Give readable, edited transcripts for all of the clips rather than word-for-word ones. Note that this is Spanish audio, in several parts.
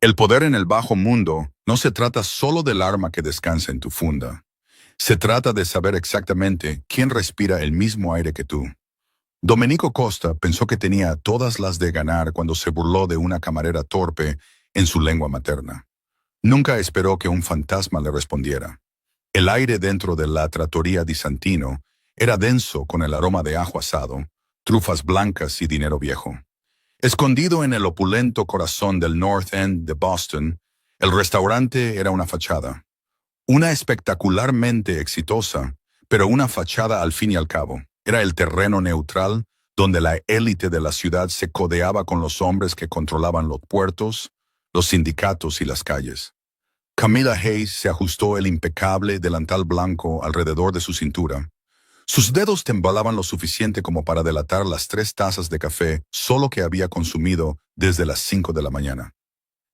El poder en el bajo mundo no se trata solo del arma que descansa en tu funda. Se trata de saber exactamente quién respira el mismo aire que tú. Domenico Costa pensó que tenía todas las de ganar cuando se burló de una camarera torpe en su lengua materna. Nunca esperó que un fantasma le respondiera. El aire dentro de la trattoria di Santino era denso con el aroma de ajo asado, trufas blancas y dinero viejo. Escondido en el opulento corazón del North End de Boston, el restaurante era una fachada. Una espectacularmente exitosa, pero una fachada al fin y al cabo. Era el terreno neutral donde la élite de la ciudad se codeaba con los hombres que controlaban los puertos, los sindicatos y las calles. Camilla Hayes se ajustó el impecable delantal blanco alrededor de su cintura. Sus dedos temblaban lo suficiente como para delatar las 3 tazas de café solo que había consumido desde las 5 de la mañana.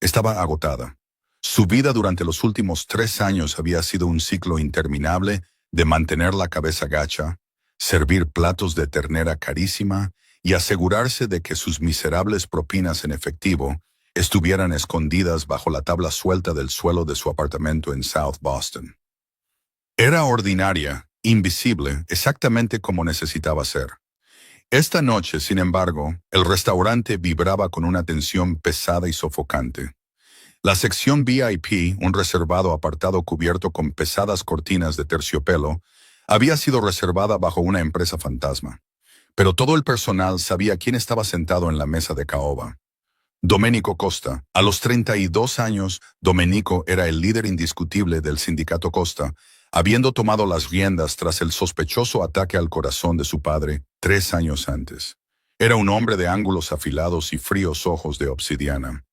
Estaba agotada. Su vida durante los últimos 3 años había sido un ciclo interminable de mantener la cabeza gacha, servir platos de ternera carísima y asegurarse de que sus miserables propinas en efectivo estuvieran escondidas bajo la tabla suelta del suelo de su apartamento en South Boston. Era ordinaria, invisible, exactamente como necesitaba ser. Esta noche, sin embargo, el restaurante vibraba con una tensión pesada y sofocante. La sección VIP, un reservado apartado cubierto con pesadas cortinas de terciopelo, había sido reservada bajo una empresa fantasma. Pero todo el personal sabía quién estaba sentado en la mesa de caoba. Domenico Costa. A los 32 años, Domenico era el líder indiscutible del sindicato Costa, habiendo tomado las riendas tras el sospechoso ataque al corazón de su padre 3 años antes. Era un hombre de ángulos afilados y fríos ojos de obsidiana.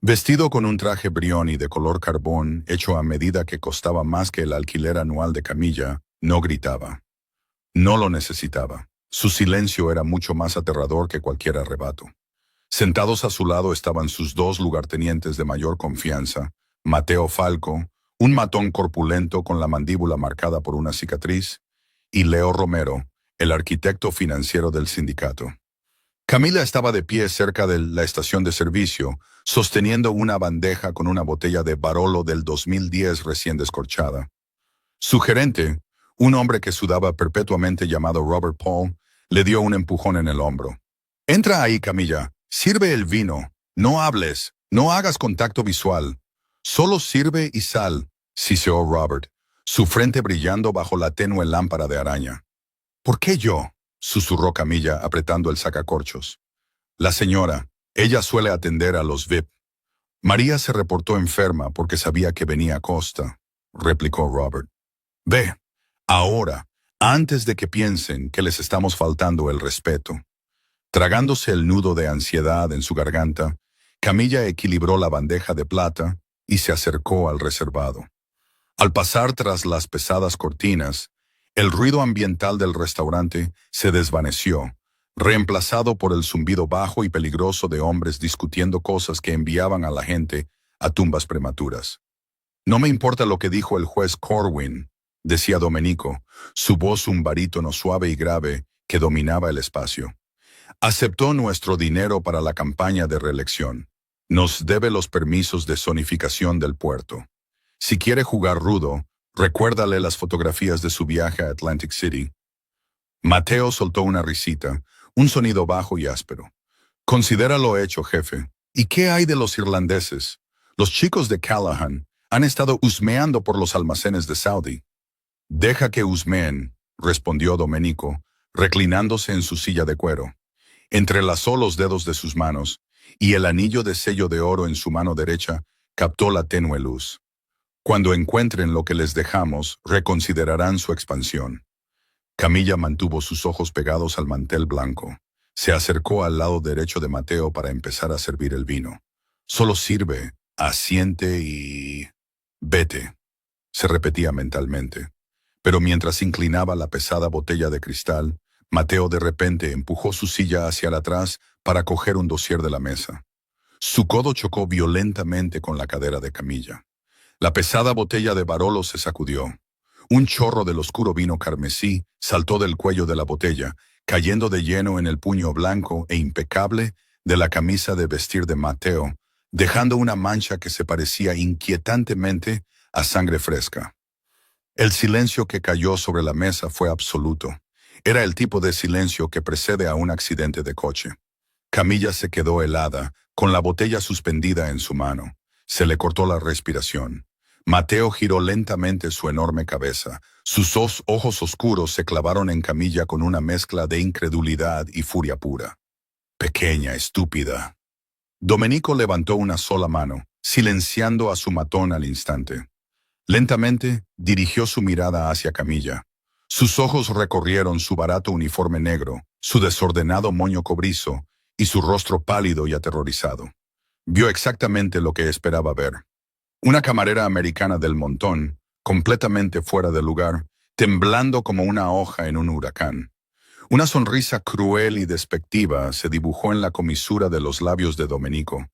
Vestido con un traje Brioni de color carbón, hecho a medida que costaba más que el alquiler anual de Camilla, no gritaba. No lo necesitaba. Su silencio era mucho más aterrador que cualquier arrebato. Sentados a su lado estaban sus 2 lugartenientes de mayor confianza, Mateo Falco, un matón corpulento con la mandíbula marcada por una cicatriz, y Leo Romero, el arquitecto financiero del sindicato. Camila estaba de pie cerca de la estación de servicio, sosteniendo una bandeja con una botella de Barolo del 2010 recién descorchada. Su gerente, un hombre que sudaba perpetuamente llamado Robert Paul, le dio un empujón en el hombro. «Entra ahí, Camilla. Sirve el vino. No hables. No hagas contacto visual. Solo sirve y sal», siseó Robert, su frente brillando bajo la tenue lámpara de araña. «¿Por qué yo?», susurró Camilla apretando el sacacorchos. «La señora. Ella suele atender a los VIP». «María se reportó enferma porque sabía que venía a Costa», replicó Robert. «Ve, ahora, antes de que piensen que les estamos faltando el respeto». Tragándose el nudo de ansiedad en su garganta, Camilla equilibró la bandeja de plata y se acercó al reservado. Al pasar tras las pesadas cortinas, el ruido ambiental del restaurante se desvaneció, reemplazado por el zumbido bajo y peligroso de hombres discutiendo cosas que enviaban a la gente a tumbas prematuras. «No me importa lo que dijo el juez Corwin», decía Domenico, su voz un barítono suave y grave que dominaba el espacio. «Aceptó nuestro dinero para la campaña de reelección. Nos debe los permisos de zonificación del puerto. Si quiere jugar rudo, recuérdale las fotografías de su viaje a Atlantic City». Mateo soltó una risita, un sonido bajo y áspero. «Considera lo hecho, jefe. ¿Y qué hay de los irlandeses? Los chicos de Callahan han estado husmeando por los almacenes de Saudi». «Deja que husmeen», respondió Domenico, reclinándose en su silla de cuero. Entrelazó los dedos de sus manos, y el anillo de sello de oro en su mano derecha captó la tenue luz. «Cuando encuentren lo que les dejamos, reconsiderarán su expansión». Camilla mantuvo sus ojos pegados al mantel blanco. Se acercó al lado derecho de Mateo para empezar a servir el vino. «Solo sirve, asiente y... vete», se repetía mentalmente. Pero mientras inclinaba la pesada botella de cristal, Mateo de repente empujó su silla hacia atrás para coger un dossier de la mesa. Su codo chocó violentamente con la cadera de Camilla. La pesada botella de Barolo se sacudió. Un chorro del oscuro vino carmesí saltó del cuello de la botella, cayendo de lleno en el puño blanco e impecable de la camisa de vestir de Mateo, dejando una mancha que se parecía inquietantemente a sangre fresca. El silencio que cayó sobre la mesa fue absoluto. Era el tipo de silencio que precede a un accidente de coche. Camilla se quedó helada, con la botella suspendida en su mano. Se le cortó la respiración. Mateo giró lentamente su enorme cabeza. Sus ojos oscuros se clavaron en Camilla con una mezcla de incredulidad y furia pura. Pequeña, estúpida. Domenico levantó una sola mano, silenciando a su matón al instante. Lentamente, dirigió su mirada hacia Camilla. Sus ojos recorrieron su barato uniforme negro, su desordenado moño cobrizo y su rostro pálido y aterrorizado. Vio exactamente lo que esperaba ver. Una camarera americana del montón, completamente fuera de lugar, temblando como una hoja en un huracán. Una sonrisa cruel y despectiva se dibujó en la comisura de los labios de Domenico.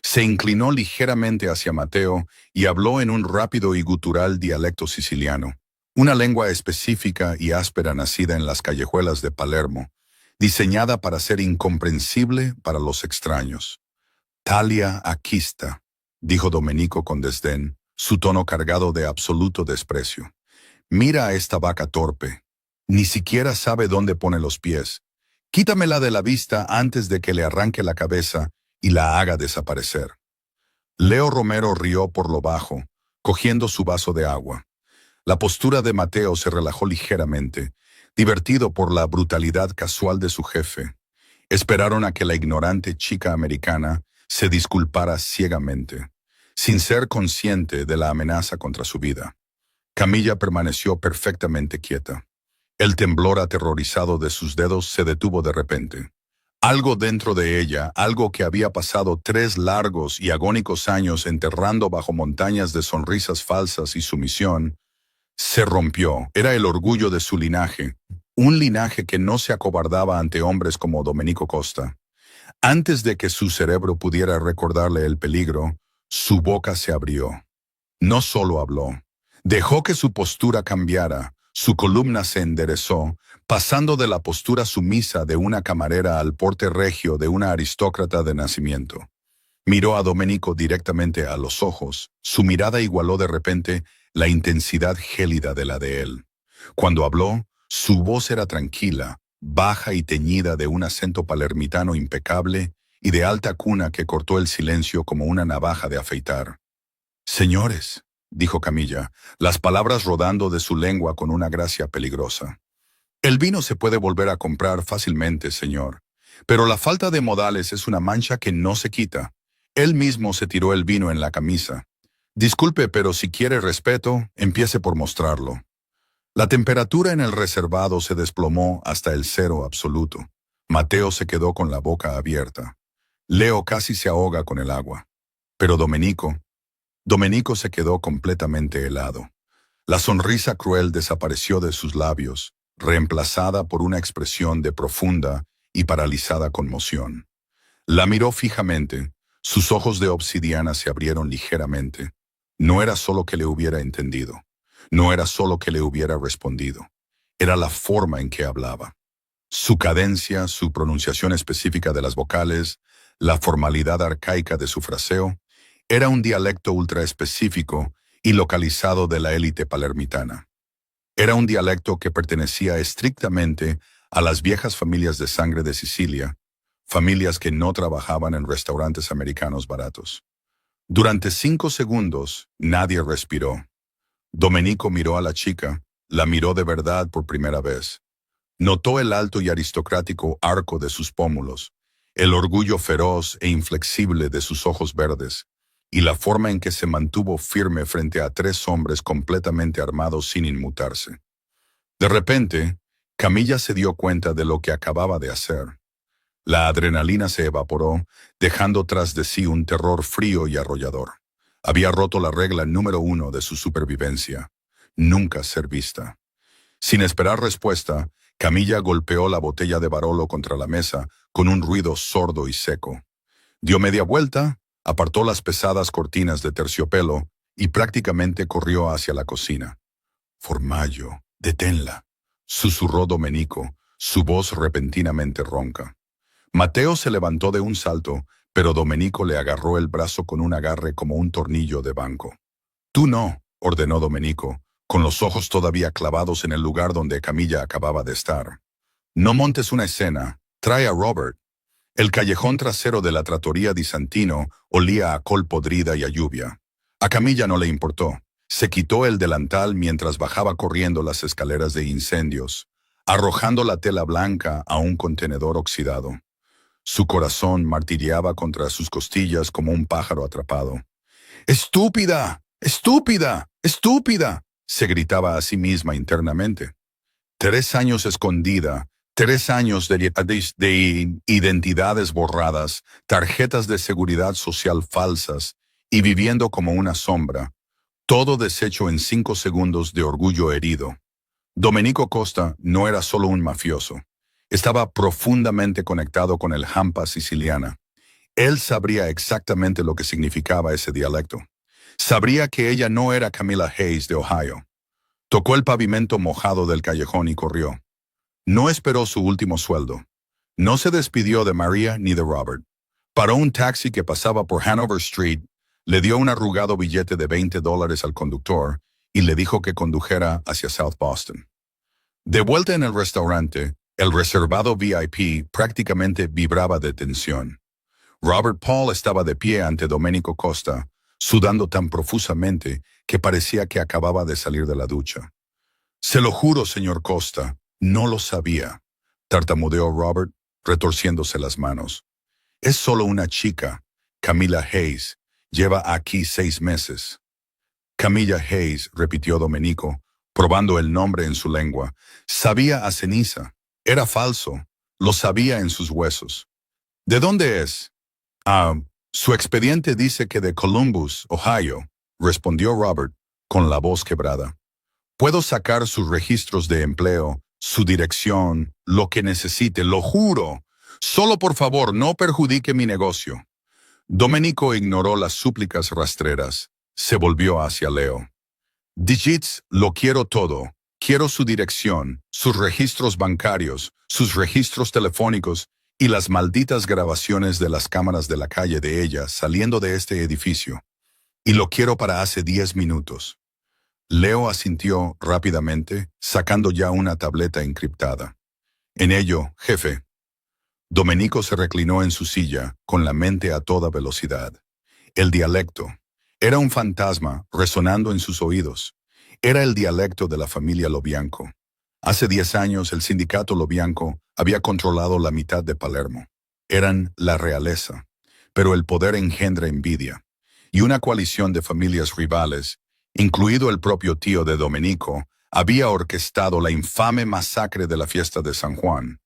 Se inclinó ligeramente hacia Mateo y habló en un rápido y gutural dialecto siciliano, una lengua específica y áspera nacida en las callejuelas de Palermo, diseñada para ser incomprensible para los extraños. «Talia Aquista», dijo Domenico con desdén, su tono cargado de absoluto desprecio. «Mira a esta vaca torpe. Ni siquiera sabe dónde pone los pies. Quítamela de la vista antes de que le arranque la cabeza y la haga desaparecer». Leo Romero rió por lo bajo, cogiendo su vaso de agua. La postura de Mateo se relajó ligeramente, divertido por la brutalidad casual de su jefe. Esperaron a que la ignorante chica americana se disculpara ciegamente, sin ser consciente de la amenaza contra su vida. Camilla permaneció perfectamente quieta. El temblor aterrorizado de sus dedos se detuvo de repente. Algo dentro de ella, algo que había pasado 3 largos y agónicos años enterrando bajo montañas de sonrisas falsas y sumisión, se rompió. Era el orgullo de su linaje, un linaje que no se acobardaba ante hombres como Domenico Costa. Antes de que su cerebro pudiera recordarle el peligro, su boca se abrió. No solo habló, dejó que su postura cambiara, su columna se enderezó, pasando de la postura sumisa de una camarera al porte regio de una aristócrata de nacimiento. Miró a Domenico directamente a los ojos. Su mirada igualó de repente la intensidad gélida de la de él. Cuando habló, su voz era tranquila, baja y teñida de un acento palermitano impecable y de alta cuna que cortó el silencio como una navaja de afeitar. «Señores», dijo Camilla, las palabras rodando de su lengua con una gracia peligrosa. «El vino se puede volver a comprar fácilmente, señor, pero la falta de modales es una mancha que no se quita». Él mismo se tiró el vino en la camisa. «Disculpe, pero si quiere respeto, empiece por mostrarlo». La temperatura en el reservado se desplomó hasta el 0 absoluto. Mateo se quedó con la boca abierta. Leo casi se ahoga con el agua. Pero Domenico se quedó completamente helado. La sonrisa cruel desapareció de sus labios, reemplazada por una expresión de profunda y paralizada conmoción. La miró fijamente, sus ojos de obsidiana se abrieron ligeramente. No era solo que le hubiera entendido. No era solo que le hubiera respondido. Era la forma en que hablaba. Su cadencia, su pronunciación específica de las vocales, la formalidad arcaica de su fraseo, era un dialecto ultraespecífico y localizado de la élite palermitana. Era un dialecto que pertenecía estrictamente a las viejas familias de sangre de Sicilia, familias que no trabajaban en restaurantes americanos baratos. Durante 5 segundos, nadie respiró. Domenico miró a la chica, la miró de verdad por primera vez. Notó el alto y aristocrático arco de sus pómulos, el orgullo feroz e inflexible de sus ojos verdes, y la forma en que se mantuvo firme frente a 3 hombres completamente armados sin inmutarse. De repente, Camilla se dio cuenta de lo que acababa de hacer. La adrenalina se evaporó, dejando tras de sí un terror frío y arrollador. Había roto la regla número 1 de su supervivencia: nunca ser vista. Sin esperar respuesta, Camilla golpeó la botella de Barolo contra la mesa con un ruido sordo y seco. Dio media vuelta, apartó las pesadas cortinas de terciopelo y prácticamente corrió hacia la cocina. «Formaggio, deténla», susurró Domenico, su voz repentinamente ronca. Mateo se levantó de un salto, pero Domenico le agarró el brazo con un agarre como un tornillo de banco. Tú no, ordenó Domenico, con los ojos todavía clavados en el lugar donde Camilla acababa de estar. No montes una escena, trae a Robert. El callejón trasero de la trattoria di Santino olía a col podrida y a lluvia. A Camilla no le importó. Se quitó el delantal mientras bajaba corriendo las escaleras de incendios, arrojando la tela blanca a un contenedor oxidado. Su corazón martilleaba contra sus costillas como un pájaro atrapado. ¡Estúpida! ¡Estúpida! ¡Estúpida!, se gritaba a sí misma internamente. 3 años escondida, 3 años de identidades borradas, tarjetas de seguridad social falsas y viviendo como una sombra, todo deshecho en 5 segundos de orgullo herido. Domenico Costa no era solo un mafioso. Estaba profundamente conectado con el Hampa siciliana. Él sabría exactamente lo que significaba ese dialecto. Sabría que ella no era Camilla Hayes de Ohio. Tocó el pavimento mojado del callejón y corrió. No esperó su último sueldo. No se despidió de María ni de Robert. Paró un taxi que pasaba por Hanover Street, le dio un arrugado billete de $20 al conductor y le dijo que condujera hacia South Boston. De vuelta en el restaurante, el reservado VIP prácticamente vibraba de tensión. Robert Paul estaba de pie ante Domenico Costa, sudando tan profusamente que parecía que acababa de salir de la ducha. Se lo juro, señor Costa, no lo sabía, tartamudeó Robert, retorciéndose las manos. Es solo una chica, Camilla Hayes. Lleva aquí 6 meses. Camilla Hayes, repitió Domenico, probando el nombre en su lengua. Sabía a ceniza. Era falso. Lo sabía en sus huesos. ¿De dónde es? Su expediente dice que de Columbus, Ohio, respondió Robert, con la voz quebrada. Puedo sacar sus registros de empleo, su dirección, lo que necesite, lo juro. Solo por favor, no perjudique mi negocio. Domenico ignoró las súplicas rastreras. Se volvió hacia Leo. Digits, lo quiero todo. Quiero su dirección, sus registros bancarios, sus registros telefónicos y las malditas grabaciones de las cámaras de la calle de ella saliendo de este edificio. Y lo quiero para hace 10 minutos. Leo asintió rápidamente, sacando ya una tableta encriptada. En ello, jefe. Domenico se reclinó en su silla, con la mente a toda velocidad. El dialecto. Era un fantasma resonando en sus oídos. Era el dialecto de la familia Lobianco. Hace 10 años el sindicato Lobianco había controlado la mitad de Palermo. Eran la realeza. Pero el poder engendra envidia. Y una coalición de familias rivales, incluido el propio tío de Domenico, había orquestado la infame masacre de la fiesta de San Juan.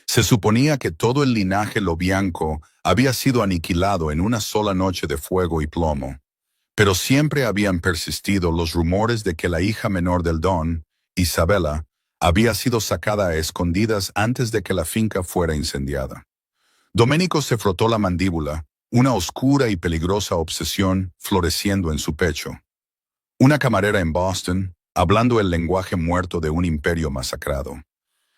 Se suponía que todo el linaje Lobianco había sido aniquilado en una sola noche de fuego y plomo. Pero siempre habían persistido los rumores de que la hija menor del don, Isabela, había sido sacada a escondidas antes de que la finca fuera incendiada. Domenico se frotó la mandíbula, una oscura y peligrosa obsesión floreciendo en su pecho. Una camarera en Boston, hablando el lenguaje muerto de un imperio masacrado.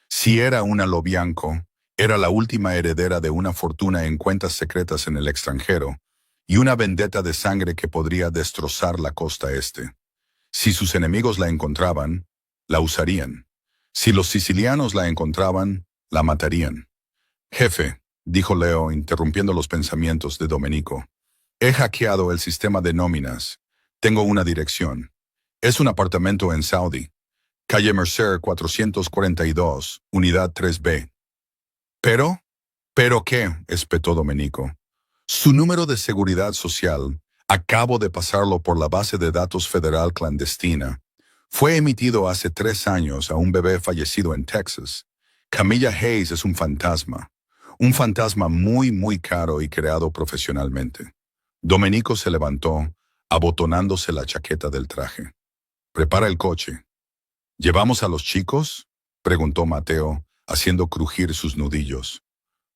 Si era una Lobianco, era la última heredera de una fortuna en cuentas secretas en el extranjero y una vendetta de sangre que podría destrozar la costa este. Si sus enemigos la encontraban, la usarían. Si los sicilianos la encontraban, la matarían. Jefe, dijo Leo, interrumpiendo los pensamientos de Domenico. He hackeado el sistema de nóminas. Tengo una dirección. Es un apartamento en Saudi. Calle Mercer 442, unidad 3B. ¿Pero qué?, espetó Domenico. Su número de seguridad social, acabo de pasarlo por la base de datos federal clandestina, fue emitido hace 3 años a un bebé fallecido en Texas. Camilla Hayes es un fantasma muy, muy caro y creado profesionalmente. Domenico se levantó, abotonándose la chaqueta del traje. Prepara el coche. ¿Llevamos a los chicos?, preguntó Mateo, haciendo crujir sus nudillos.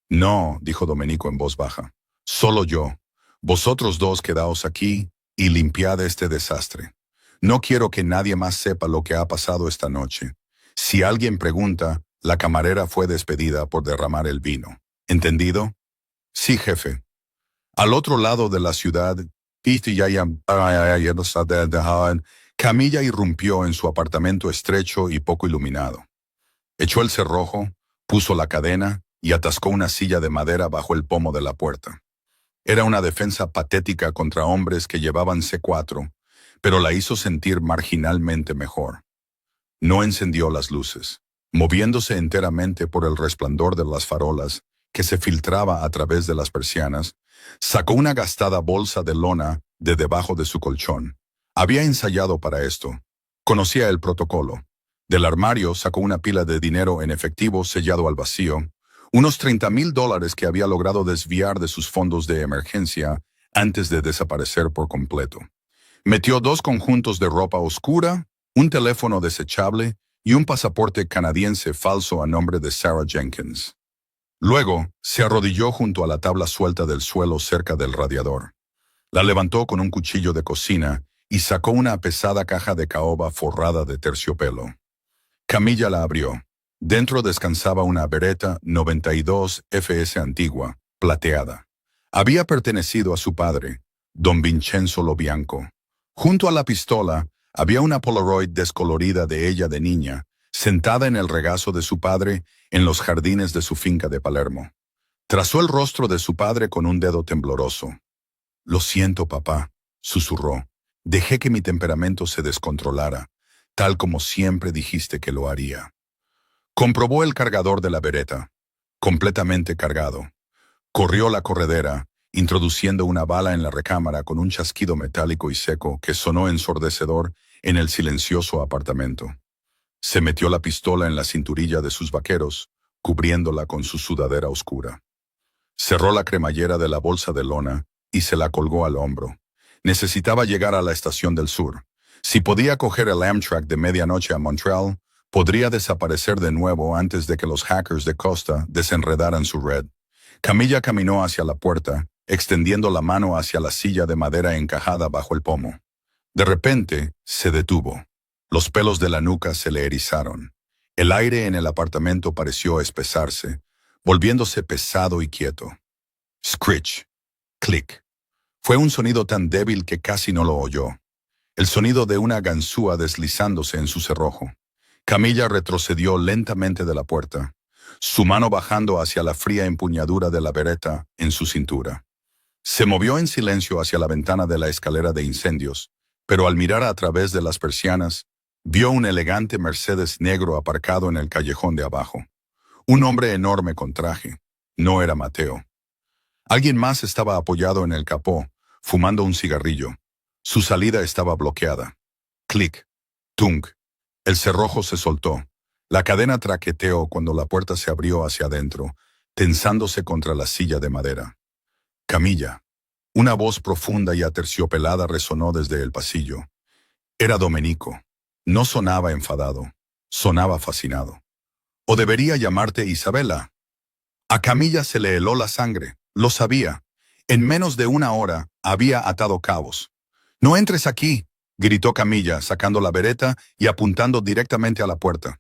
No, dijo Domenico en voz baja. Solo yo. Vosotros 2 quedaos aquí y limpiad este desastre. No quiero que nadie más sepa lo que ha pasado esta noche. Si alguien pregunta, la camarera fue despedida por derramar el vino. ¿Entendido? Sí, jefe. Al otro lado de la ciudad, Camilla irrumpió en su apartamento estrecho y poco iluminado. Echó el cerrojo, puso la cadena y atascó una silla de madera bajo el pomo de la puerta. Era una defensa patética contra hombres que llevaban C4, pero la hizo sentir marginalmente mejor. No encendió las luces. Moviéndose enteramente por el resplandor de las farolas, que se filtraba a través de las persianas, sacó una gastada bolsa de lona de debajo de su colchón. Había ensayado para esto. Conocía el protocolo. Del armario sacó una pila de dinero en efectivo sellado al vacío, unos $30,000 que había logrado desviar de sus fondos de emergencia antes de desaparecer por completo. Metió 2 conjuntos de ropa oscura, un teléfono desechable y un pasaporte canadiense falso a nombre de Sarah Jenkins. Luego, se arrodilló junto a la tabla suelta del suelo cerca del radiador. La levantó con un cuchillo de cocina y sacó una pesada caja de caoba forrada de terciopelo. Camilla la abrió. Dentro descansaba una Beretta 92 FS antigua, plateada. Había pertenecido a su padre, don Vincenzo Lobianco. Junto a la pistola, había una Polaroid descolorida de ella de niña, sentada en el regazo de su padre en los jardines de su finca de Palermo. Trazó el rostro de su padre con un dedo tembloroso. «Lo siento, papá», susurró. «Dejé que mi temperamento se descontrolara, tal como siempre dijiste que lo haría». Comprobó el cargador de la Beretta. Completamente cargado. Corrió la corredera, introduciendo una bala en la recámara con un chasquido metálico y seco que sonó ensordecedor en el silencioso apartamento. Se metió la pistola en la cinturilla de sus vaqueros, cubriéndola con su sudadera oscura. Cerró la cremallera de la bolsa de lona y se la colgó al hombro. Necesitaba llegar a la estación del sur. Si podía coger el Amtrak de medianoche a Montreal, podría desaparecer de nuevo antes de que los hackers de Costa desenredaran su red. Camilla caminó hacia la puerta, extendiendo la mano hacia la silla de madera encajada bajo el pomo. De repente, se detuvo. Los pelos de la nuca se le erizaron. El aire en el apartamento pareció espesarse, volviéndose pesado y quieto. Screech. Clic. Fue un sonido tan débil que casi no lo oyó. El sonido de una ganzúa deslizándose en su cerrojo. Camilla retrocedió lentamente de la puerta, su mano bajando hacia la fría empuñadura de la Beretta en su cintura. Se movió en silencio hacia la ventana de la escalera de incendios, pero al mirar a través de las persianas, vio un elegante Mercedes negro aparcado en el callejón de abajo. Un hombre enorme con traje. No era Mateo. Alguien más estaba apoyado en el capó, fumando un cigarrillo. Su salida estaba bloqueada. Clic. Tunk. El cerrojo se soltó. La cadena traqueteó cuando la puerta se abrió hacia adentro, tensándose contra la silla de madera. Camilla. Una voz profunda y aterciopelada resonó desde el pasillo. Era Domenico. No sonaba enfadado. Sonaba fascinado. «¿O debería llamarte Isabela?» A Camilla se le heló la sangre. Lo sabía. En menos de una hora había atado cabos. «No entres aquí», gritó Camilla, sacando la Beretta y apuntando directamente a la puerta.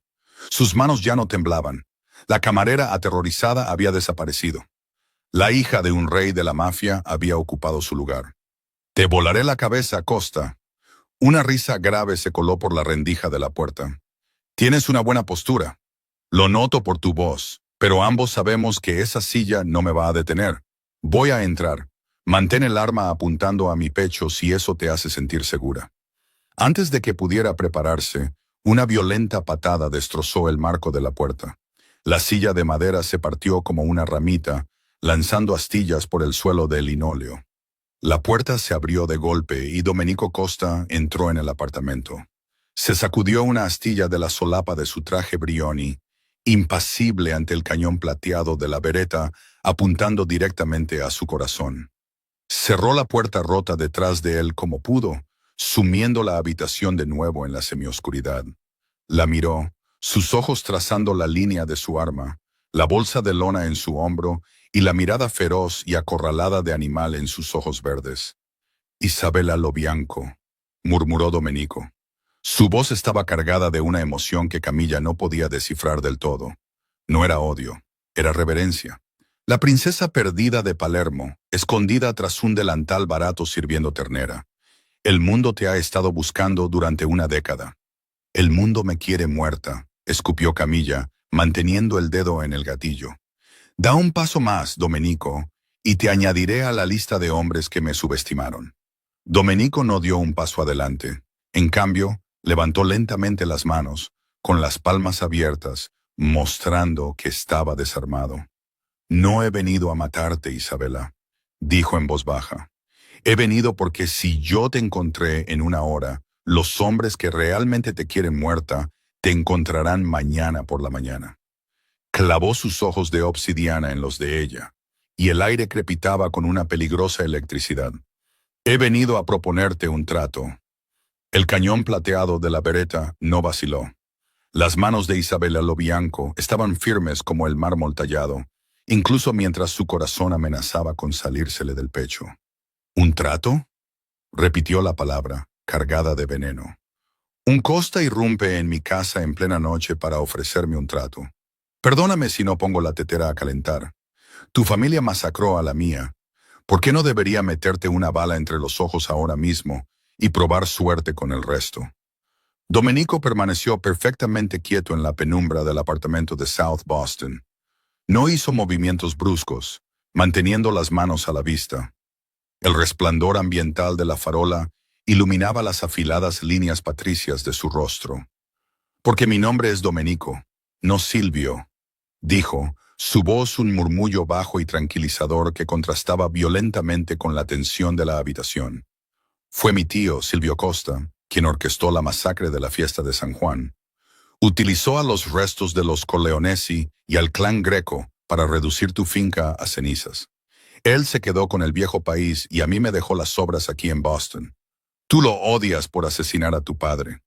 Sus manos ya no temblaban. La camarera aterrorizada había desaparecido. La hija de un rey de la mafia había ocupado su lugar. «Te volaré la cabeza, Costa». Una risa grave se coló por la rendija de la puerta. «Tienes una buena postura. Lo noto por tu voz, pero ambos sabemos que esa silla no me va a detener. Voy a entrar. Mantén el arma apuntando a mi pecho si eso te hace sentir segura». Antes de que pudiera prepararse, una violenta patada destrozó el marco de la puerta. La silla de madera se partió como una ramita, lanzando astillas por el suelo de linóleo. La puerta se abrió de golpe y Domenico Costa entró en el apartamento. Se sacudió una astilla de la solapa de su traje Brioni, impasible ante el cañón plateado de la Beretta, apuntando directamente a su corazón. Cerró la puerta rota detrás de él como pudo, sumiendo la habitación de nuevo en la semioscuridad. La miró, sus ojos trazando la línea de su arma, la bolsa de lona en su hombro y la mirada feroz y acorralada de animal en sus ojos verdes. «Isabela Lobianco», murmuró Domenico. Su voz estaba cargada de una emoción que Camilla no podía descifrar del todo. No era odio, era reverencia. La princesa perdida de Palermo, escondida tras un delantal barato sirviendo ternera. El mundo te ha estado buscando durante una década. El mundo me quiere muerta, escupió Camilla, manteniendo el dedo en el gatillo. Da un paso más, Domenico, y te añadiré a la lista de hombres que me subestimaron. Domenico no dio un paso adelante. En cambio, levantó lentamente las manos, con las palmas abiertas, mostrando que estaba desarmado. No he venido a matarte, Isabela, dijo en voz baja. He venido porque si yo te encontré en una hora, los hombres que realmente te quieren muerta te encontrarán mañana por la mañana. Clavó sus ojos de obsidiana en los de ella, y el aire crepitaba con una peligrosa electricidad. He venido a proponerte un trato. El cañón plateado de la bereta no vaciló. Las manos de Isabela Lobianco estaban firmes como el mármol tallado, incluso mientras su corazón amenazaba con salírsele del pecho. ¿Un trato? Repitió la palabra, cargada de veneno. Un Costa irrumpe en mi casa en plena noche para ofrecerme un trato. Perdóname si no pongo la tetera a calentar. Tu familia masacró a la mía. ¿Por qué no debería meterte una bala entre los ojos ahora mismo y probar suerte con el resto? Domenico permaneció perfectamente quieto en la penumbra del apartamento de South Boston. No hizo movimientos bruscos, manteniendo las manos a la vista. El resplandor ambiental de la farola iluminaba las afiladas líneas patricias de su rostro. Porque mi nombre es Domenico, no Silvio, dijo, su voz un murmullo bajo y tranquilizador que contrastaba violentamente con la tensión de la habitación. Fue mi tío, Silvio Costa, quien orquestó la masacre de la fiesta de San Juan. Utilizó a los restos de los Corleonesi y al clan Greco para reducir tu finca a cenizas. Él se quedó con el viejo país y a mí me dejó las sobras aquí en Boston. Tú lo odias por asesinar a tu padre.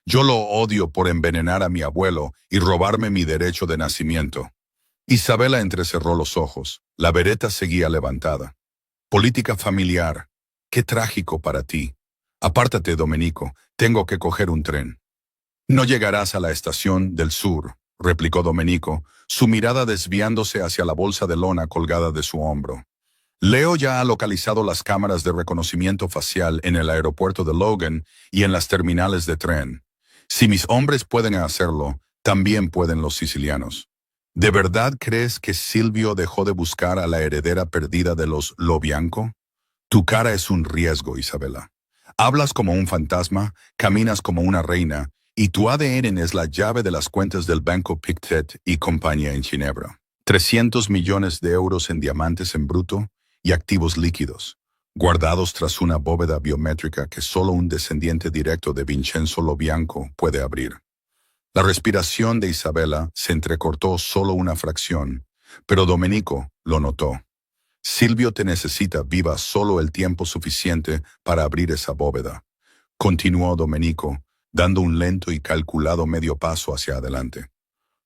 Yo lo odio por envenenar a mi abuelo y robarme mi derecho de nacimiento. Isabela entrecerró los ojos. La bereta seguía levantada. Política familiar. Qué trágico para ti. Apártate, Domenico. Tengo que coger un tren. No llegarás a la estación del sur, replicó Domenico, su mirada desviándose hacia la bolsa de lona colgada de su hombro. Leo ya ha localizado las cámaras de reconocimiento facial en el aeropuerto de Logan y en las terminales de tren. Si mis hombres pueden hacerlo, también pueden los sicilianos. ¿De verdad crees que Silvio dejó de buscar a la heredera perdida de los Lobianco? Tu cara es un riesgo, Isabela. Hablas como un fantasma, caminas como una reina, y tu ADN es la llave de las cuentas del Banco Pictet y compañía en Ginebra. 300 millones de euros en diamantes en bruto y activos líquidos, guardados tras una bóveda biométrica que solo un descendiente directo de Vincenzo Lobianco puede abrir. La respiración de Isabela se entrecortó solo una fracción, pero Domenico lo notó. Silvio te necesita viva solo el tiempo suficiente para abrir esa bóveda, continuó Domenico, dando un lento y calculado medio paso hacia adelante.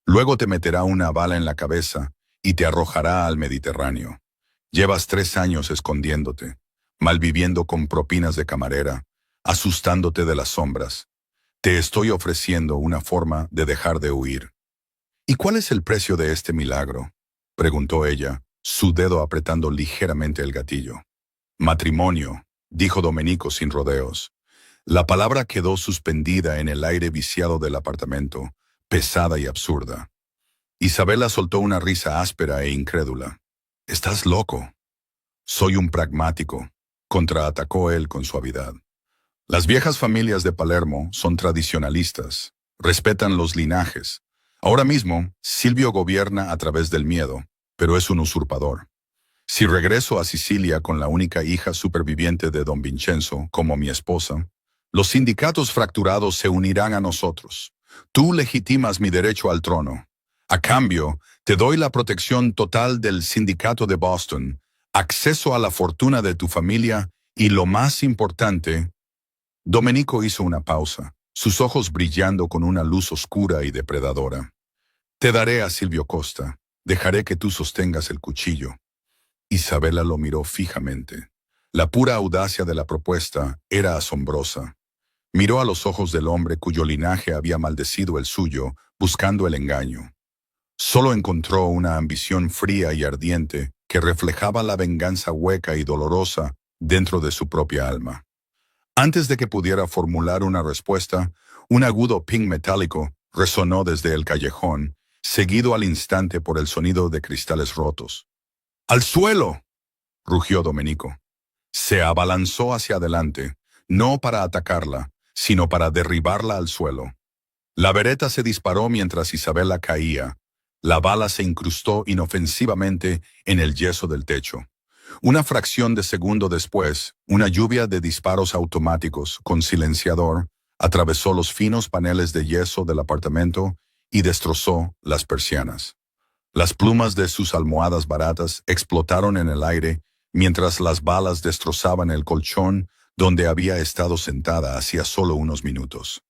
Luego te meterá una bala en la cabeza y te arrojará al Mediterráneo. Llevas 3 años escondiéndote, malviviendo con propinas de camarera, asustándote de las sombras. Te estoy ofreciendo una forma de dejar de huir. ¿Y cuál es el precio de este milagro?, preguntó ella, su dedo apretando ligeramente el gatillo. Matrimonio, dijo Domenico sin rodeos. La palabra quedó suspendida en el aire viciado del apartamento, pesada y absurda. Isabela soltó una risa áspera e incrédula. «Estás loco». «Soy un pragmático», contraatacó él con suavidad. Las viejas familias de Palermo son tradicionalistas, respetan los linajes. Ahora mismo, Silvio gobierna a través del miedo, pero es un usurpador. Si regreso a Sicilia con la única hija superviviente de don Vincenzo, como mi esposa, los sindicatos fracturados se unirán a nosotros. Tú legitimas mi derecho al trono. A cambio, te doy la protección total del sindicato de Boston, acceso a la fortuna de tu familia y, lo más importante. Domenico hizo una pausa, sus ojos brillando con una luz oscura y depredadora. Te daré a Silvio Costa. Dejaré que tú sostengas el cuchillo. Isabela lo miró fijamente. La pura audacia de la propuesta era asombrosa. Miró a los ojos del hombre cuyo linaje había maldecido el suyo, buscando el engaño. Solo encontró una ambición fría y ardiente que reflejaba la venganza hueca y dolorosa dentro de su propia alma. Antes de que pudiera formular una respuesta, un agudo ping metálico resonó desde el callejón, seguido al instante por el sonido de cristales rotos. ¡Al suelo!, rugió Domenico. Se abalanzó hacia adelante, no para atacarla, sino para derribarla al suelo. La bereta se disparó mientras Isabela caía. La bala se incrustó inofensivamente en el yeso del techo. Una fracción de segundo después, una lluvia de disparos automáticos con silenciador atravesó los finos paneles de yeso del apartamento y destrozó las persianas. Las plumas de sus almohadas baratas explotaron en el aire mientras las balas destrozaban el colchón donde había estado sentada hacía solo unos minutos.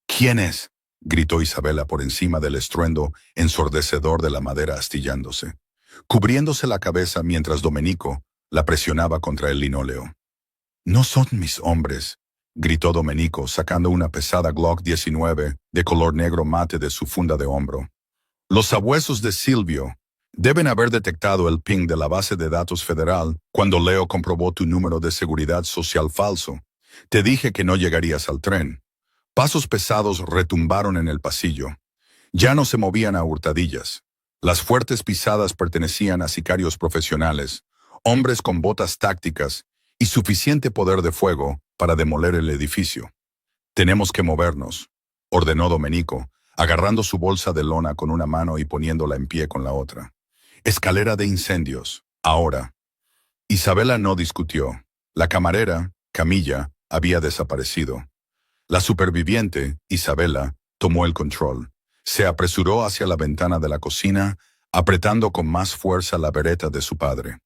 «¿Quién es?», gritó Isabela por encima del estruendo ensordecedor de la madera astillándose, cubriéndose la cabeza mientras Domenico la presionaba contra el linóleo. «No son mis hombres», gritó Domenico sacando una pesada Glock 19 de color negro mate de su funda de hombro. «Los sabuesos de Silvio deben haber detectado el ping de la base de datos federal cuando Leo comprobó tu número de seguridad social falso. Te dije que no llegarías al tren». Pasos pesados retumbaron en el pasillo. Ya no se movían a hurtadillas. Las fuertes pisadas pertenecían a sicarios profesionales, hombres con botas tácticas y suficiente poder de fuego para demoler el edificio. «Tenemos que movernos», ordenó Domenico, agarrando su bolsa de lona con una mano y poniéndola en pie con la otra. «Escalera de incendios, ahora». Isabela no discutió. La camarera, Camilla, había desaparecido. La superviviente, Isabela, tomó el control. Se apresuró hacia la ventana de la cocina, apretando con más fuerza la bereta de su padre.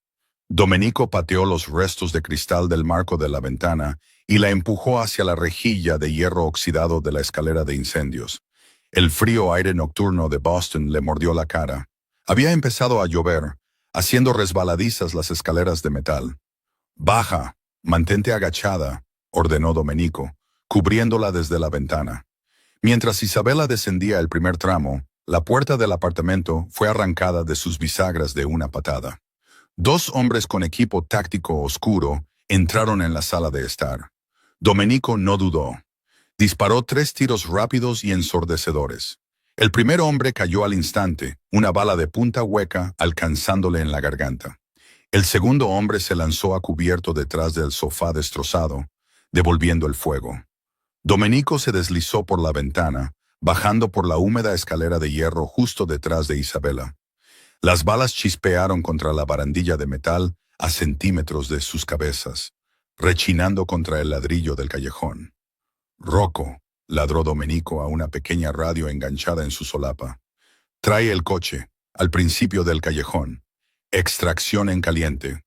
Domenico pateó los restos de cristal del marco de la ventana y la empujó hacia la rejilla de hierro oxidado de la escalera de incendios. El frío aire nocturno de Boston le mordió la cara. Había empezado a llover, haciendo resbaladizas las escaleras de metal. «Baja, mantente agachada», ordenó Domenico, cubriéndola desde la ventana. Mientras Isabela descendía el primer tramo, la puerta del apartamento fue arrancada de sus bisagras de una patada. Dos hombres con equipo táctico oscuro entraron en la sala de estar. Domenico no dudó. Disparó 3 tiros rápidos y ensordecedores. El primer hombre cayó al instante, una bala de punta hueca alcanzándole en la garganta. El segundo hombre se lanzó a cubierto detrás del sofá destrozado, devolviendo el fuego. Domenico se deslizó por la ventana, bajando por la húmeda escalera de hierro justo detrás de Isabela. Las balas chispearon contra la barandilla de metal a centímetros de sus cabezas, rechinando contra el ladrillo del callejón. «Rocco», ladró Domenico a una pequeña radio enganchada en su solapa. «Trae el coche, al principio del callejón. Extracción en caliente».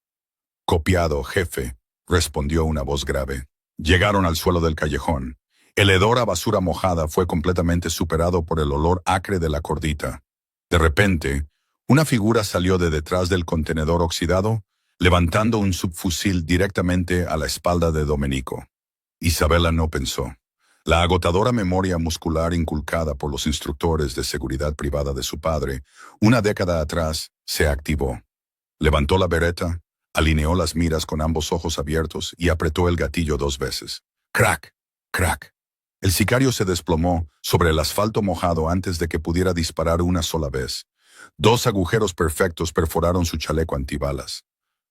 «Copiado, jefe», respondió una voz grave. Llegaron al suelo del callejón. El hedor a basura mojada fue completamente superado por el olor acre de la cordita. De repente, una figura salió de detrás del contenedor oxidado, levantando un subfusil directamente a la espalda de Domenico. Isabela no pensó. La agotadora memoria muscular inculcada por los instructores de seguridad privada de su padre, una década atrás, se activó. Levantó la bereta, alineó las miras con ambos ojos abiertos y apretó el gatillo 2 veces. ¡Crack! ¡Crack! El sicario se desplomó sobre el asfalto mojado antes de que pudiera disparar una sola vez. 2 agujeros perfectos perforaron su chaleco antibalas.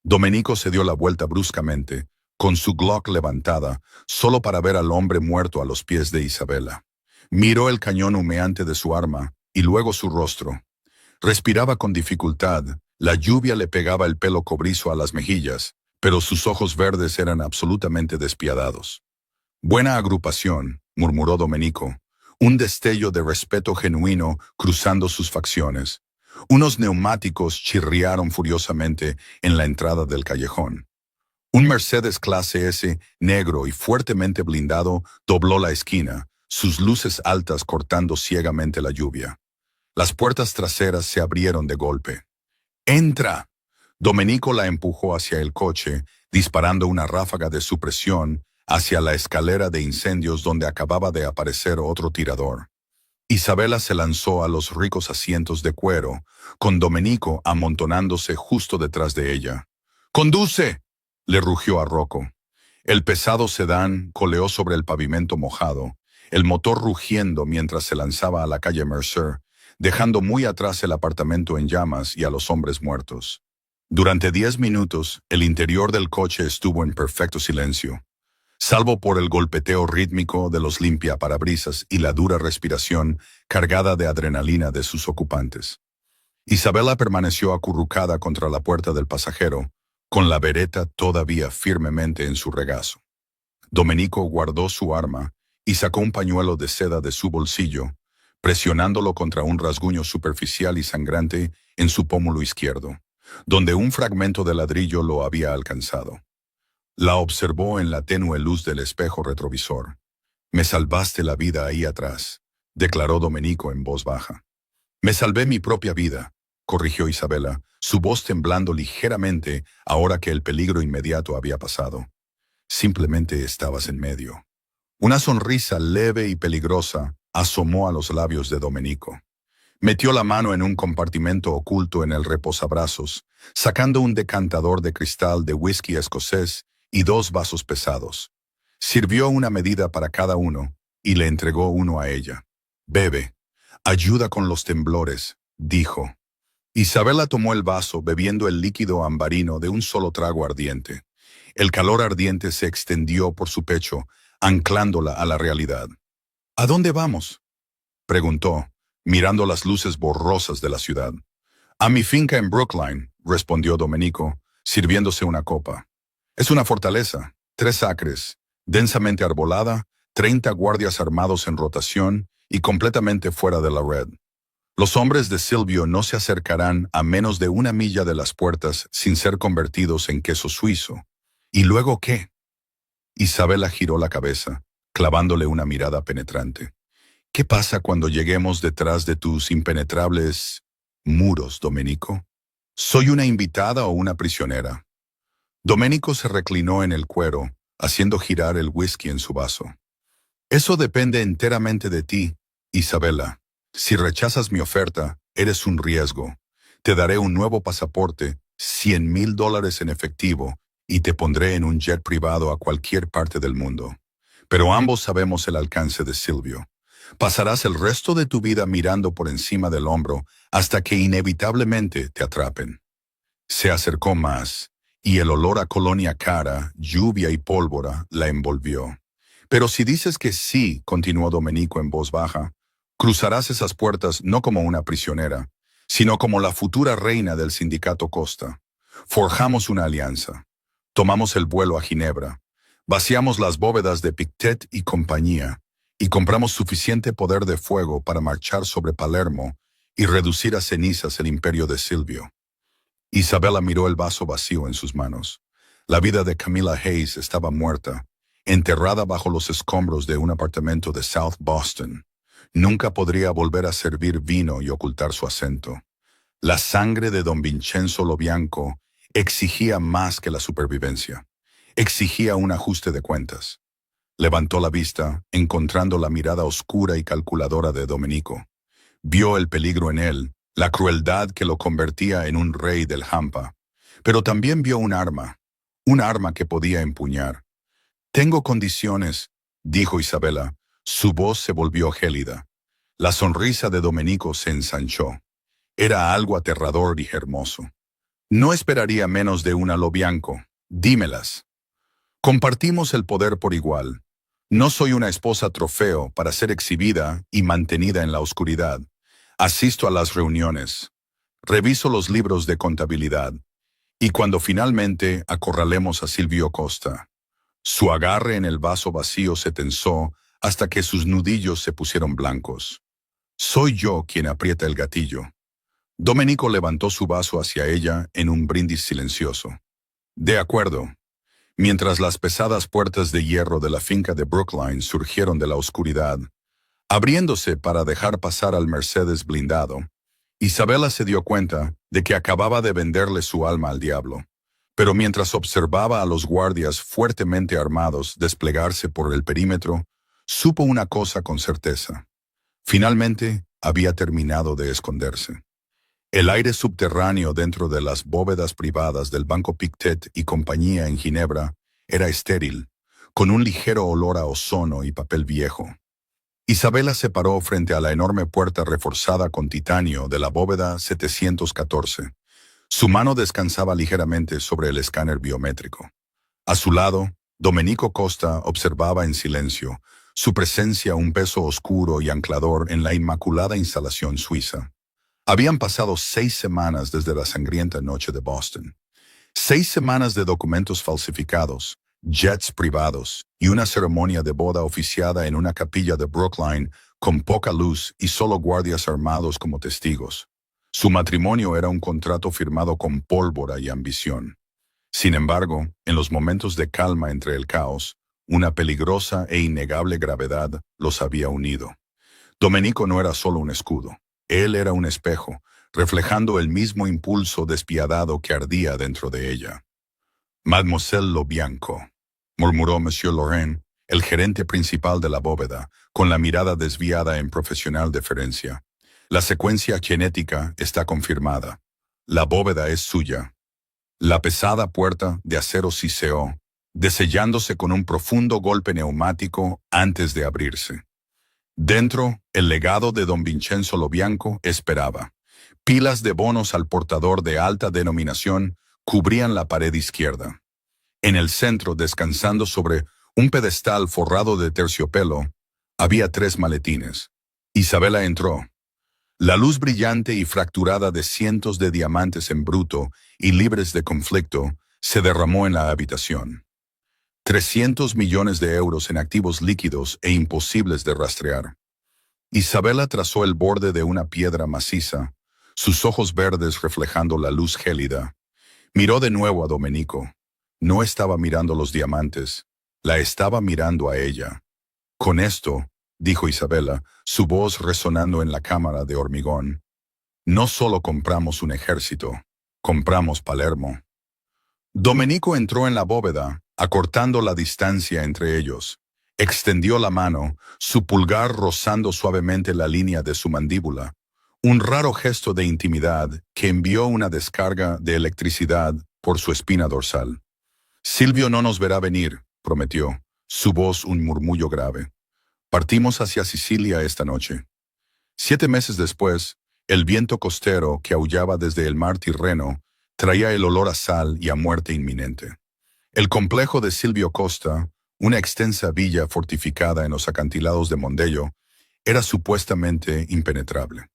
Domenico se dio la vuelta bruscamente, con su Glock levantada, solo para ver al hombre muerto a los pies de Isabela. Miró el cañón humeante de su arma y luego su rostro. Respiraba con dificultad, la lluvia le pegaba el pelo cobrizo a las mejillas, pero sus ojos verdes eran absolutamente despiadados. «Buena agrupación», murmuró Domenico, un destello de respeto genuino cruzando sus facciones. Unos neumáticos chirriaron furiosamente en la entrada del callejón. Un Mercedes clase S, negro y fuertemente blindado, dobló la esquina, sus luces altas cortando ciegamente la lluvia. Las puertas traseras se abrieron de golpe. «¡Entra!». Domenico la empujó hacia el coche, disparando una ráfaga de supresión hacia la escalera de incendios donde acababa de aparecer otro tirador. Isabela se lanzó a los ricos asientos de cuero, con Domenico amontonándose justo detrás de ella. ¡Conduce!, le rugió a Rocco. El pesado sedán coleó sobre el pavimento mojado, el motor rugiendo mientras se lanzaba a la calle Mercer, dejando muy atrás el apartamento en llamas y a los hombres muertos. Durante 10 minutos, el interior del coche estuvo en perfecto silencio, salvo por el golpeteo rítmico de los limpiaparabrisas y la dura respiración cargada de adrenalina de sus ocupantes. Isabela permaneció acurrucada contra la puerta del pasajero, con la bereta todavía firmemente en su regazo. Domenico guardó su arma y sacó un pañuelo de seda de su bolsillo, presionándolo contra un rasguño superficial y sangrante en su pómulo izquierdo, donde un fragmento de ladrillo lo había alcanzado. La observó en la tenue luz del espejo retrovisor. «Me salvaste la vida ahí atrás», declaró Domenico en voz baja. «Me salvé mi propia vida», corrigió Isabela, su voz temblando ligeramente ahora que el peligro inmediato había pasado. «Simplemente estabas en medio». Una sonrisa leve y peligrosa asomó a los labios de Domenico. Metió la mano en un compartimento oculto en el reposabrazos, sacando un decantador de cristal de whisky escocés y 2 vasos pesados. Sirvió una medida para cada uno y le entregó uno a ella. «Bebe. Ayuda con los temblores», dijo. Isabela tomó el vaso bebiendo el líquido ambarino de un solo trago ardiente. El calor ardiente se extendió por su pecho, anclándola a la realidad. «¿A dónde vamos?», preguntó, mirando las luces borrosas de la ciudad. «A mi finca en Brookline», respondió Domenico, sirviéndose una copa. «Es una fortaleza, 3 acres, densamente arbolada, 30 guardias armados en rotación y completamente fuera de la red. Los hombres de Silvio no se acercarán a menos de 1 milla de las puertas sin ser convertidos en queso suizo. ¿Y luego qué?». Isabela giró la cabeza, clavándole una mirada penetrante. «¿Qué pasa cuando lleguemos detrás de tus impenetrables muros, Domenico? ¿Soy una invitada o una prisionera?». Domenico se reclinó en el cuero, haciendo girar el whisky en su vaso. «Eso depende enteramente de ti, Isabela. Si rechazas mi oferta, eres un riesgo. Te daré un nuevo pasaporte, $100,000 en efectivo, y te pondré en un jet privado a cualquier parte del mundo. Pero ambos sabemos el alcance de Silvio. Pasarás el resto de tu vida mirando por encima del hombro hasta que inevitablemente te atrapen». Se acercó más, y el olor a colonia cara, lluvia y pólvora la envolvió. «Pero si dices que sí», continuó Domenico en voz baja, «cruzarás esas puertas no como una prisionera, sino como la futura reina del sindicato Costa. Forjamos una alianza. Tomamos el vuelo a Ginebra. Vaciamos las bóvedas de Pictet y compañía, y compramos suficiente poder de fuego para marchar sobre Palermo y reducir a cenizas el imperio de Silvio». Isabela miró el vaso vacío en sus manos. La vida de Camilla Hayes estaba muerta, enterrada bajo los escombros de un apartamento de South Boston. Nunca podría volver a servir vino y ocultar su acento. La sangre de don Vincenzo Lobianco exigía más que la supervivencia. Exigía un ajuste de cuentas. Levantó la vista, encontrando la mirada oscura y calculadora de Domenico. Vio el peligro en él, la crueldad que lo convertía en un rey del hampa. Pero también vio un arma que podía empuñar. «Tengo condiciones», dijo Isabela. Su voz se volvió gélida. La sonrisa de Domenico se ensanchó. Era algo aterrador y hermoso. «No esperaría menos de una Lobianco. Dímelas. Compartimos el poder por igual. No soy una esposa trofeo para ser exhibida y mantenida en la oscuridad. Asisto a las reuniones. Reviso los libros de contabilidad. Y cuando finalmente acorralemos a Silvio Costa». Su agarre en el vaso vacío se tensó hasta que sus nudillos se pusieron blancos. «Soy yo quien aprieta el gatillo». Domenico levantó su vaso hacia ella en un brindis silencioso. «De acuerdo». Mientras las pesadas puertas de hierro de la finca de Brookline surgieron de la oscuridad, abriéndose para dejar pasar al Mercedes blindado, Isabela se dio cuenta de que acababa de venderle su alma al diablo. Pero mientras observaba a los guardias fuertemente armados desplegarse por el perímetro, supo una cosa con certeza. Finalmente, había terminado de esconderse. El aire subterráneo dentro de las bóvedas privadas del Banco Pictet y compañía en Ginebra era estéril, con un ligero olor a ozono y papel viejo. Isabela se paró frente a la enorme puerta reforzada con titanio de la bóveda 714. Su mano descansaba ligeramente sobre el escáner biométrico. A su lado, Domenico Costa observaba en silencio, su presencia un peso oscuro y anclador en la inmaculada instalación suiza. Habían pasado 6 semanas desde la sangrienta noche de Boston. 6 semanas de documentos falsificados, jets privados y una ceremonia de boda oficiada en una capilla de Brookline con poca luz y solo guardias armados como testigos. Su matrimonio era un contrato firmado con pólvora y ambición. Sin embargo, en los momentos de calma entre el caos, una peligrosa e innegable gravedad los había unido. Domenico no era solo un escudo. Él era un espejo, reflejando el mismo impulso despiadado que ardía dentro de ella. «Mademoiselle Lobianco», murmuró Monsieur Laurent, el gerente principal de la bóveda, con la mirada desviada en profesional deferencia. «La secuencia genética está confirmada. La bóveda es suya». La pesada puerta de acero siseó, desellándose con un profundo golpe neumático antes de abrirse. Dentro, el legado de don Vincenzo Lobianco esperaba. Pilas de bonos al portador de alta denominación cubrían la pared izquierda. En el centro, descansando sobre un pedestal forrado de terciopelo, había 3 maletines. Isabela entró. La luz brillante y fracturada de cientos de diamantes en bruto y libres de conflicto se derramó en la habitación. 300 millones de euros en activos líquidos e imposibles de rastrear. Isabela trazó el borde de una piedra maciza, sus ojos verdes reflejando la luz gélida. Miró de nuevo a Domenico. No estaba mirando los diamantes, la estaba mirando a ella. «Con esto», dijo Isabela, su voz resonando en la cámara de hormigón, «no solo compramos un ejército, compramos Palermo». Domenico entró en la bóveda, acortando la distancia entre ellos. Extendió la mano, su pulgar rozando suavemente la línea de su mandíbula. Un raro gesto de intimidad que envió una descarga de electricidad por su espina dorsal. «Silvio no nos verá venir», prometió, su voz un murmullo grave. «Partimos hacia Sicilia esta noche». 7 meses después, el viento costero que aullaba desde el mar Tirreno traía el olor a sal y a muerte inminente. El complejo de Silvio Costa, una extensa villa fortificada en los acantilados de Mondello, era supuestamente impenetrable.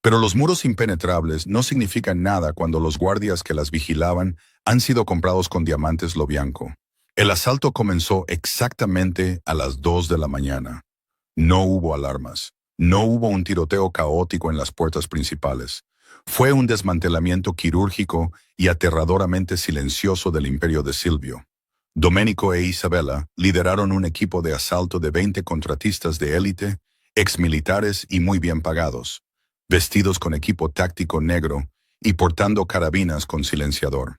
Pero los muros impenetrables no significan nada cuando los guardias que las vigilaban han sido comprados con diamantes Lobianco. El asalto comenzó exactamente a las 2 de la mañana. No hubo alarmas. No hubo un tiroteo caótico en las puertas principales. Fue un desmantelamiento quirúrgico y aterradoramente silencioso del imperio de Silvio. Domenico e Isabela lideraron un equipo de asalto de 20 contratistas de élite, exmilitares y muy bien pagados, vestidos con equipo táctico negro y portando carabinas con silenciador.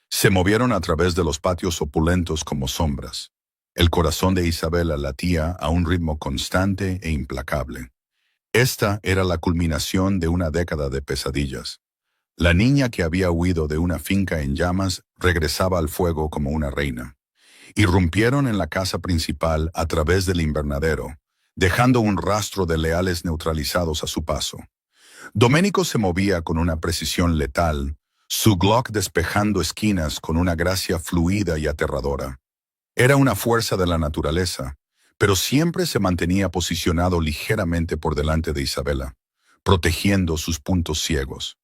Se movieron a través de los patios opulentos como sombras. El corazón de Isabela latía a un ritmo constante e implacable. Esta era la culminación de una década de pesadillas. La niña que había huido de una finca en llamas regresaba al fuego como una reina. Irrumpieron en la casa principal a través del invernadero, dejando un rastro de leales neutralizados a su paso. Domenico se movía con una precisión letal, su Glock despejando esquinas con una gracia fluida y aterradora. Era una fuerza de la naturaleza, pero siempre se mantenía posicionado ligeramente por delante de Isabela, protegiendo sus puntos ciegos.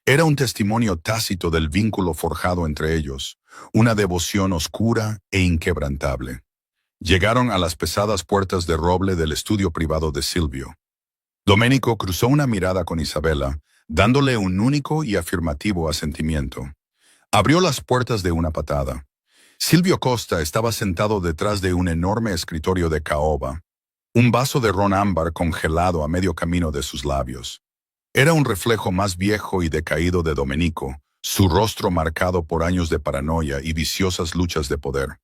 Era un testimonio tácito del vínculo forjado entre ellos, una devoción oscura e inquebrantable. Llegaron a las pesadas puertas de roble del estudio privado de Silvio. Domenico cruzó una mirada con Isabela, dándole un único y afirmativo asentimiento. Abrió las puertas de una patada. Silvio Costa estaba sentado detrás de un enorme escritorio de caoba, un vaso de ron ámbar congelado a medio camino de sus labios. Era un reflejo más viejo y decaído de Domenico, su rostro marcado por años de paranoia y viciosas luchas de poder.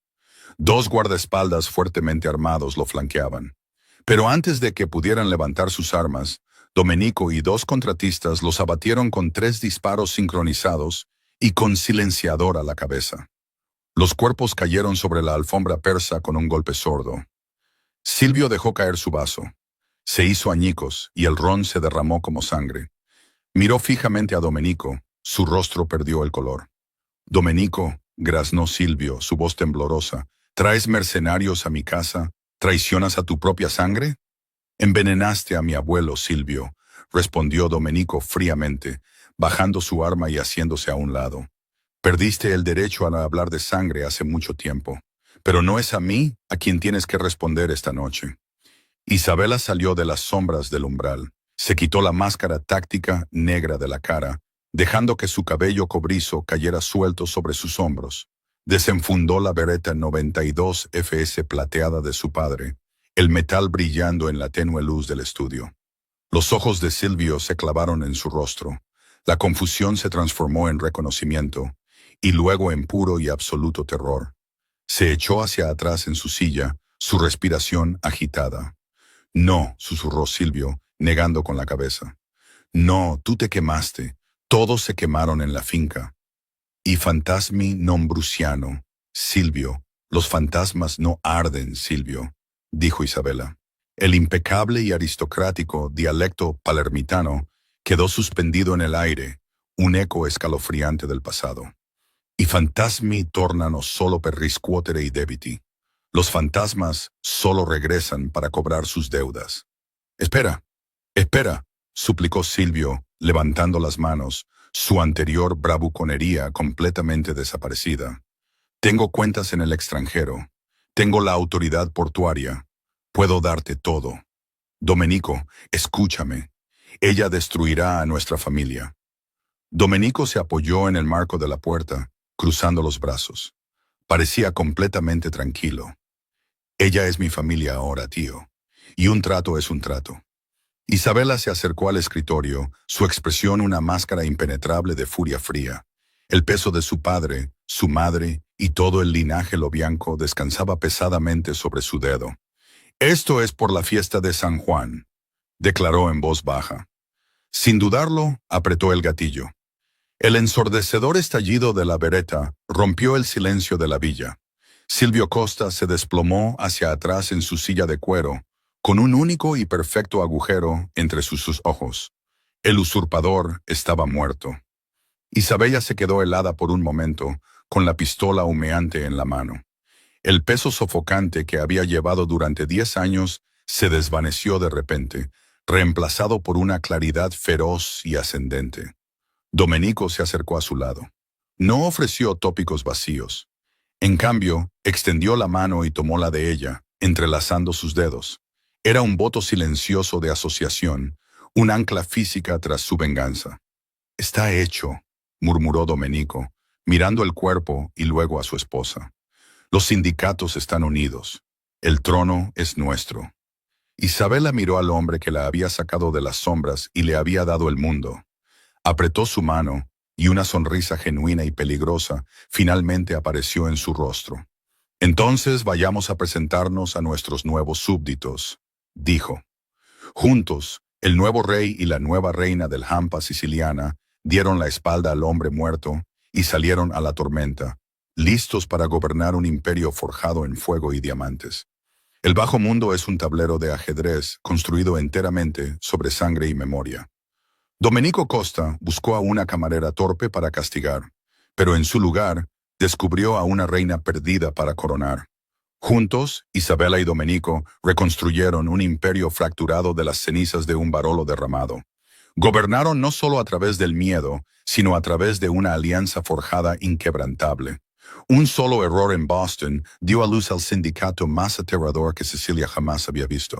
2 guardaespaldas fuertemente armados lo flanqueaban. Pero antes de que pudieran levantar sus armas, Domenico y 2 contratistas los abatieron con 3 disparos sincronizados y con silenciador a la cabeza. Los cuerpos cayeron sobre la alfombra persa con un golpe sordo. Silvio dejó caer su vaso. Se hizo añicos y el ron se derramó como sangre. Miró fijamente a Domenico, su rostro perdió el color. Domenico, graznó Silvio, su voz temblorosa, ¿traes mercenarios a mi casa? ¿Traicionas a tu propia sangre? Envenenaste a mi abuelo, Silvio, respondió Domenico fríamente, bajando su arma y haciéndose a un lado. Perdiste el derecho a hablar de sangre hace mucho tiempo, pero no es a mí a quien tienes que responder esta noche. Isabela salió de las sombras del umbral, se quitó la máscara táctica negra de la cara, dejando que su cabello cobrizo cayera suelto sobre sus hombros. Desenfundó la bereta 92 FS plateada de su padre, el metal brillando en la tenue luz del estudio. Los ojos de Silvio se clavaron en su rostro. La confusión se transformó en reconocimiento, y luego en puro y absoluto terror. Se echó hacia atrás en su silla, su respiración agitada. No, susurró Silvio, negando con la cabeza. No, tú te quemaste. Todos se quemaron en la finca. Y fantasmi non bruciano, Silvio. Los fantasmas no arden, Silvio, dijo Isabela. El impecable y aristocrático dialecto palermitano quedó suspendido en el aire, un eco escalofriante del pasado. I fantasmi tornano solo per riscuotere i debiti. Los fantasmas solo regresan para cobrar sus deudas. Espera, espera, suplicó Silvio, levantando las manos, su anterior bravuconería completamente desaparecida. Tengo cuentas en el extranjero. Tengo la autoridad portuaria. Puedo darte todo. Domenico, escúchame. Ella destruirá a nuestra familia. Domenico se apoyó en el marco de la puerta, cruzando los brazos. Parecía completamente tranquilo. Ella es mi familia ahora, tío. Y un trato es un trato. Isabela se acercó al escritorio, su expresión una máscara impenetrable de furia fría. El peso de su padre, su madre y todo el linaje lobianco descansaba pesadamente sobre su dedo. Esto es por la fiesta de San Juan, declaró en voz baja. Sin dudarlo, apretó el gatillo. El ensordecedor estallido de la bereta rompió el silencio de la villa. Silvio Costa se desplomó hacia atrás en su silla de cuero, con un único y perfecto agujero entre sus ojos. El usurpador estaba muerto. Isabella se quedó helada por un momento, con la pistola humeante en la mano. El peso sofocante que había llevado durante 10 años se desvaneció de repente, reemplazado por una claridad feroz y ascendente. Domenico se acercó a su lado. No ofreció tópicos vacíos. En cambio, extendió la mano y tomó la de ella, entrelazando sus dedos. Era un voto silencioso de asociación, un ancla física tras su venganza. Está hecho, murmuró Domenico, mirando el cuerpo y luego a su esposa. Los sindicatos están unidos. El trono es nuestro. Isabela miró al hombre que la había sacado de las sombras y le había dado el mundo. Apretó su mano y una sonrisa genuina y peligrosa finalmente apareció en su rostro. Entonces vayamos a presentarnos a nuestros nuevos súbditos, dijo. Juntos, el nuevo rey y la nueva reina del Hampa siciliana dieron la espalda al hombre muerto y salieron a la tormenta, listos para gobernar un imperio forjado en fuego y diamantes. El bajo mundo es un tablero de ajedrez construido enteramente sobre sangre y memoria. Domenico Costa buscó a una camarera torpe para castigar, pero en su lugar descubrió a una reina perdida para coronar. Juntos, Isabela y Domenico reconstruyeron un imperio fracturado de las cenizas de un Barolo derramado. Gobernaron no solo a través del miedo, sino a través de una alianza forjada inquebrantable. Un solo error en Boston dio a luz al sindicato más aterrador que Sicilia jamás había visto.